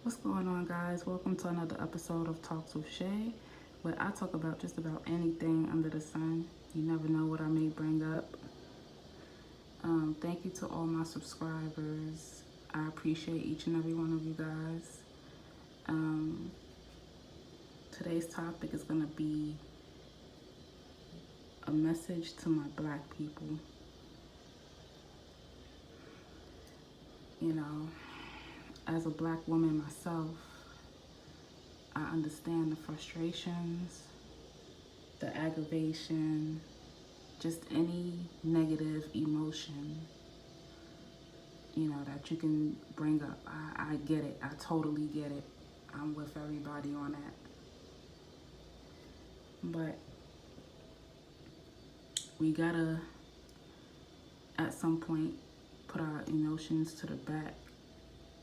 What's going on, guys? Welcome to another episode of Talks with Shay, where I talk about just about anything under the sun. You never know what I may bring up. Thank you to all my subscribers. I appreciate each and every one of you guys. Um, Today's topic is going to be a message to my black people. You know, as a black woman myself, I understand the frustrations, the aggravation, just any negative emotion, that you can bring up. I get it. I totally get it. I'm with everybody on that. But we gotta, at some point, put our emotions to the back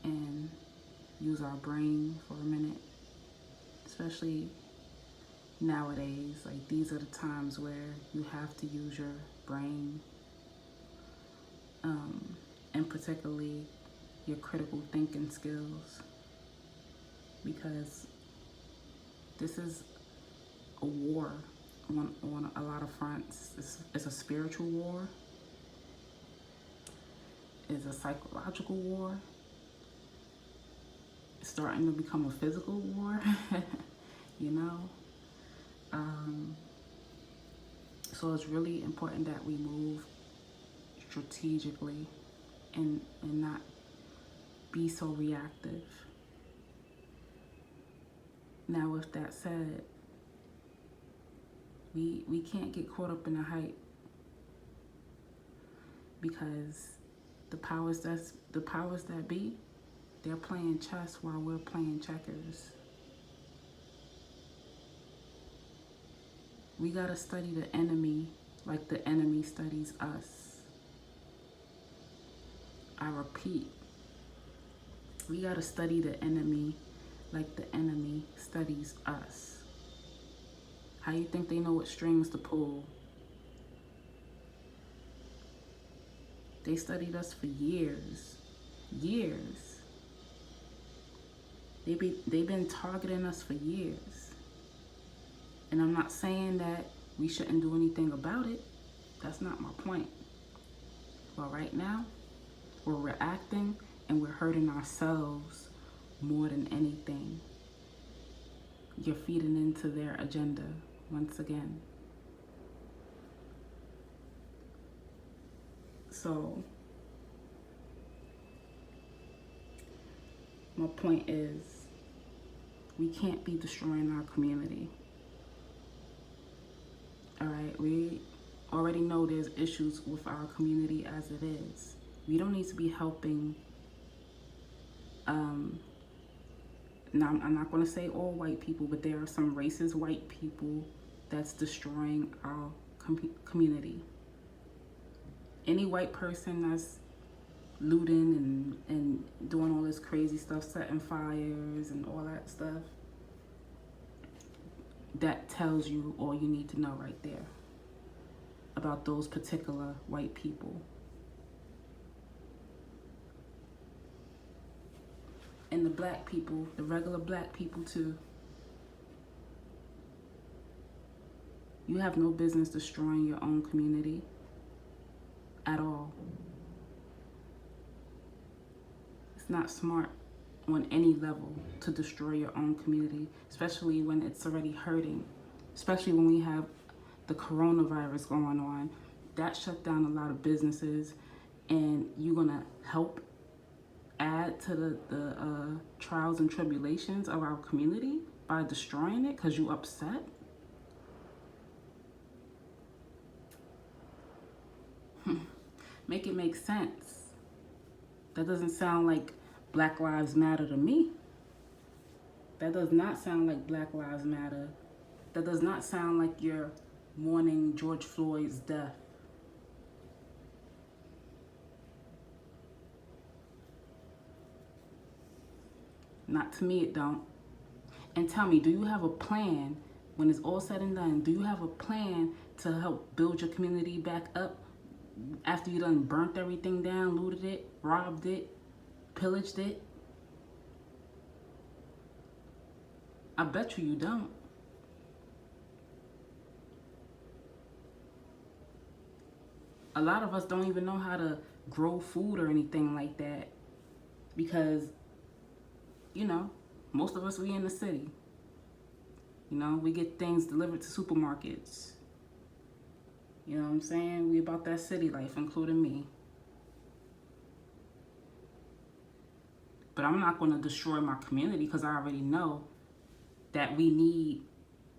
and use our brain for a minute, especially nowadays. Like, these are the times where you have to use your brain, and particularly your critical thinking skills, because this is a war on a lot of fronts. It's a spiritual war, it's a psychological war, it's starting to become a physical war, you know? So it's really important that we move strategically and not be so reactive. Now, with that said, we can't get caught up in the hype, because the powers that be, they're playing chess while we're playing checkers. We gotta study the enemy like the enemy studies us. I repeat, we gotta study the enemy like the enemy studies us. How you think they know what strings to pull? They studied us for years. They've been targeting us for years. And I'm not saying that we shouldn't do anything about it. That's not my point. But right now, we're reacting and we're hurting ourselves more than anything. You're feeding into their agenda once again. So, my point is, we can't be destroying our community. All right, we already know there's issues with our community as it is. We don't need to be helping. Now, I'm not going to say all white people, but there are some racist white people that's destroying our community. Any white person that's looting and doing all this crazy stuff, setting fires and all that stuff, that tells you all you need to know right there about those particular white people. And the black people, the regular black people too. You have no business destroying your own community at all. It's not smart on any level to destroy your own community, especially when it's already hurting, especially when we have the coronavirus going on. That shut down a lot of businesses, and you're gonna help add to the trials and tribulations of our community by destroying it because you upset? Make it make sense. That doesn't sound like Black Lives Matter to me. That does not sound like Black Lives Matter. That does not sound like you're mourning George Floyd's death. Not to me, it don't. And tell me, do you have a plan when it's all said and done? Do you have a plan to help build your community back up after you done burnt everything down, looted it, robbed it, pillaged it? I bet you don't. A lot of us don't even know how to grow food or anything like that because, you know, most of us, we in the city. You know, we get things delivered to supermarkets. You know what I'm saying? We about that city life, including me. But I'm not going to destroy my community because I already know that we need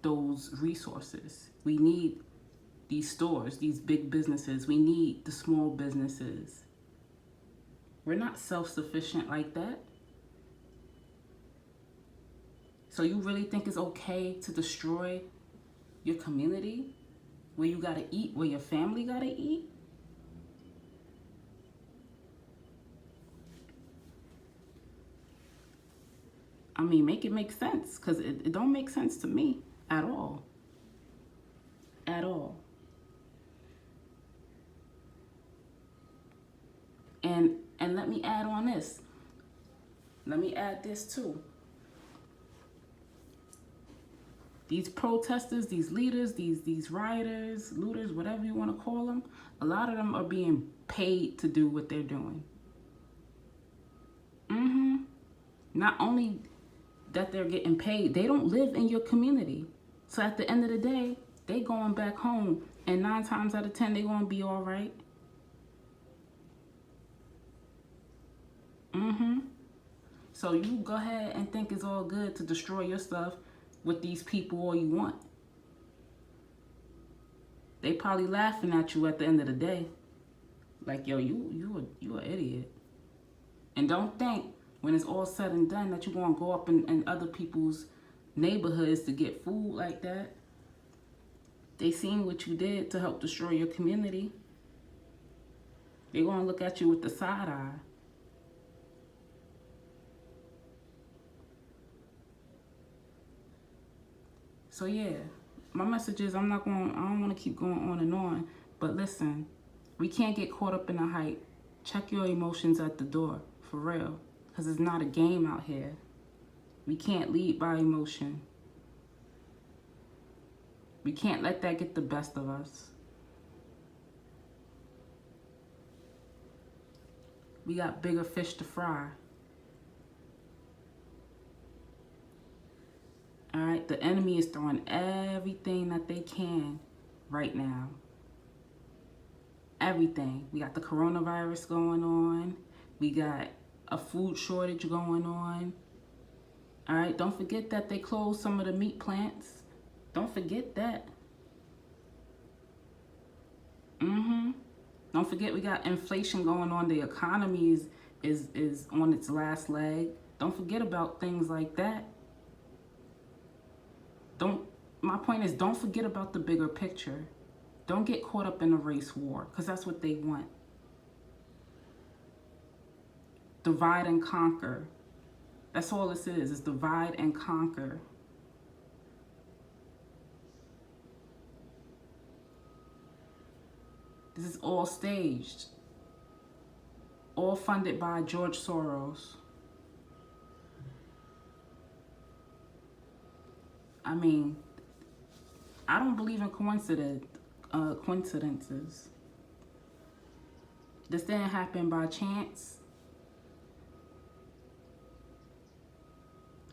those resources. We need these stores, these big businesses. We need the small businesses. We're not self-sufficient like that. So you really think it's okay to destroy your community where you gotta eat, where your family gotta eat? I mean, make it make sense, because it don't make sense to me at all. At all. And let me add on this. Let me add this too. These protesters, these leaders, these rioters, looters, whatever you want to call them, a lot of them are being paid to do what they're doing. Not only that they're getting paid, they don't live in your community. So at the end of the day, they going back home, and 9 times out of 10, they gonna be all right. So you go ahead and think it's all good to destroy your stuff with these people all you want. They probably laughing at you at the end of the day. Like, yo, you an idiot. And don't think when it's all said and done that you're gonna go up in other people's neighborhoods to get food like that. They seen what you did to help destroy your community. They're gonna look at you with the side eye. So yeah, my message is I don't want to keep going on and on, but listen, we can't get caught up in the hype. Check your emotions at the door, for real, because it's not a game out here. We can't lead by emotion. We can't let that get the best of us. We got bigger fish to fry. All right, the enemy is throwing everything that they can right now. Everything. We got the coronavirus going on. We got a food shortage going on. All right, don't forget that they closed some of the meat plants. Don't forget that. Don't forget we got inflation going on. The economy is on its last leg. Don't forget about things like that. My point is, don't forget about the bigger picture. Don't get caught up in a race war, because that's what they want. Divide and conquer. That's all this is divide and conquer. This is all staged. All funded by George Soros. I mean, I don't believe in coincidences. This didn't happen by chance.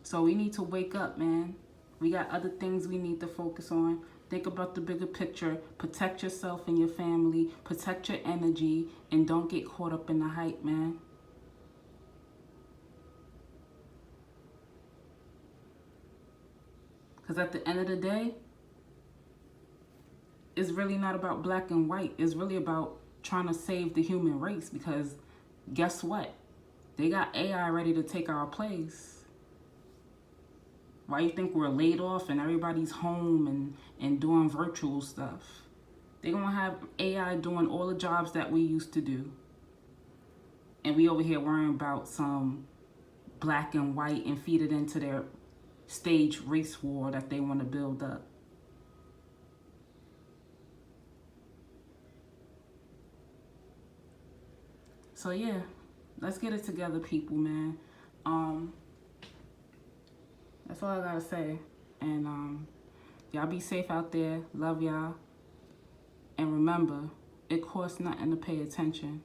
So we need to wake up, man. We got other things we need to focus on. Think about the bigger picture. Protect yourself and your family. Protect your energy. And don't get caught up in the hype, man. Because at the end of the day, it's really not about black and white. It's really about trying to save the human race. Because guess what? They got AI ready to take our place. Why you think we're laid off and everybody's home and doing virtual stuff? They're going to have AI doing all the jobs that we used to do. And we over here worrying about some black and white and feed it into their stage race war that they want to build up. So yeah, let's get it together, people, man. That's all I gotta say. And y'all be safe out there. Love y'all. And remember, it costs nothing to pay attention.